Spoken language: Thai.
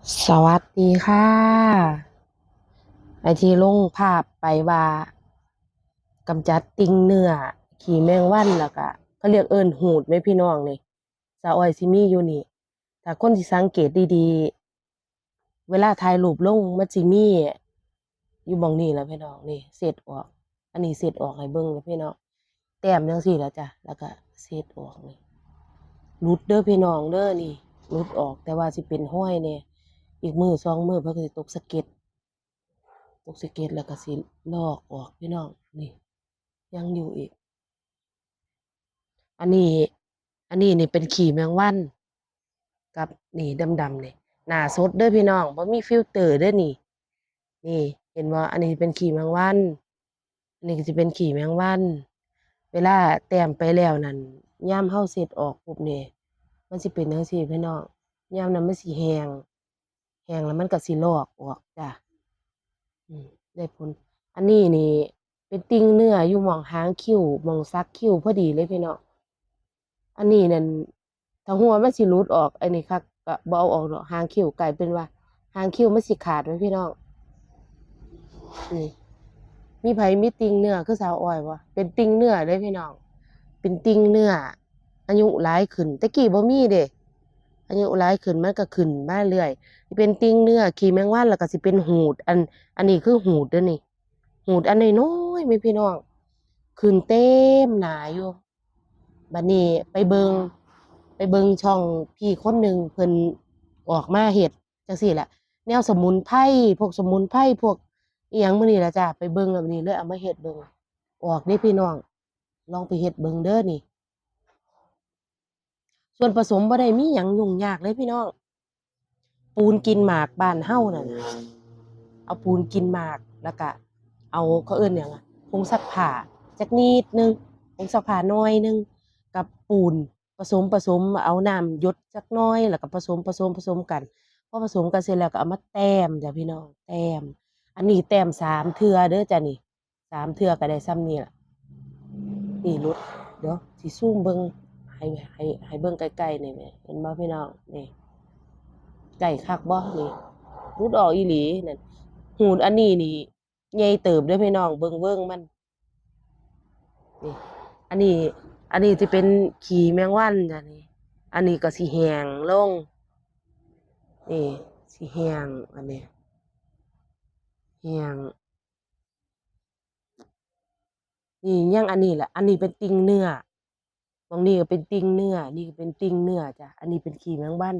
สวัสดีค่ะไอที่ลงภาพไปว่ากำจัดติ่งเนื้อขี้แมงวันแล้วก็เขาเรียกเอิ้นหูดไหมพี่น้องนี่สาวอ้อยสิมีอยู่นี่ถ้าคนที่สังเกตดีๆเวลาถ่ายรูปลงมันสิมีอยู่หม้องนี้แหล้วพี่น้องนี่เศษออกอันนี้เศษออกให้เบิ่งเลยพี่น้องแต้มจังซี่ล่ะจ้ะแล้วก็เศษออกนี่หลุดเด้อพี่น้องเด้อนี่หลุดออกแต่ว่าสิเป็นห้อยแน่อีกมื้อสองมื้อเพิ่นก็สิตกสะเก็ด ตกสะเก็ดแล้วก็สิลอกออกพี่น้องนี่ยังอยู่อีกอันนี้นี่เป็นขี้แมงวันกับนี่ดำๆนี่หน้าสดเด้อพี่น้องบ่มีฟิลเตอร์เด้อนี่นี่เห็นบ่อันนี้เป็นขี้แมงวันอันนี้ก็สิเป็นขี้แมงวันเวลาแต้มไปแล้วนั่นยามเราเช็ดออกปุ๊บนี่มันสิเป็นจั่งซี้พี่น้องยามนั้นมันสิแห้งแล้วมันก็สิลอกออกจ้ะ อืมได้ผลอันนี้นี่เป็นติ่งเนื้ออยู่หม้องหางคิ้วหม้องสักคิ้วพอดีเลยพี่น้องอันนี้นั่นถ้าหัวมันสิหลุดออกอันนี้คักก็บ่เอาออกดอกหางคิ้วกลายเป็นว่าหางคิ้วมันสิขาดไว้พี่น้องนี่มีไผมีติ่งเนื้อคือสาวอ้อยบ่เป็นติ่งเนื้อเลยพี่น้องเป็นติ่งเนื้ออายุหลายขึ้นแต่กี้บ่มีเดะอายุหลายขึ้นมันก็ขึ้นมาเรื่อยสิเป็นติ่งเนื้อขี้แมงวันแล้วก็สิเป็นหูดอันนี้คือหูดเด้อนี่ หูดอันน้อยๆแม่พี่น้องขึ้นเต็มหน้าอยู่บัดนี้ไปเบิ่งช่องพี่คนหนึ่งเพิ่นออกมาเฮ็ดจังซี่แหละแนวสมุนไพรพวกสมุนไพรพวกอิหยังมื้อนี้ล่ะจ้ะไปเบิ่งแล้วบัดนี้เลยเอามาเฮ็ดเบิ่งออกเดะพี่น้องลองไปเฮ็ดเบิ่งเด้อนี่ส่วนผสมบ่ได้มีหยังยุ่งยากเลยพี่น้องปูนกินหมากบ้านเฮานั่นน่ะเอาปูนกินหมากแล้วก็เอาเขาเอิ้นหยังอะผงซักผ้าจักนิดหนึ่งผงซักผ้าน้อยหนึ่งกับปูนผสมเอาน้ำหยดจักหน่อยแล้วก็ผสมกันพอผสมกันเสร็จแล้วก็เอามาแต้มจ้ะพี่น้องแต้มอันนี้แต้ม3เทื่อเด้อจ้ะนี่3เทื่อก็ได้ส่ำนี้ล่ะนี่รุดเดี๋ยวสิซูมเบิ่งให้เบิ่งใกล้ๆนี่แหมเห็นบ่พี่น้องนี่ ไก่คักบ่นี่รุดออกอีหลีนั่นหูดอันนี้นี่ใหญ่เติบเด้อพี่น้องเบิ่งมันนี่อันนี้สิเป็นขี้แมงวันจ้ะนี่อันนี้ก็สิแห้งลงนี่สิแห้งอันนี้แห้งนี่ยังอันนี้แหละอันนี้เป็นติ่งเนื้อตรงนี้ก็เป็นติ่งเนื้อนี่ก็เป็นติ่งเนื้อจ้ะอันนี้เป็นขี้แมงวัน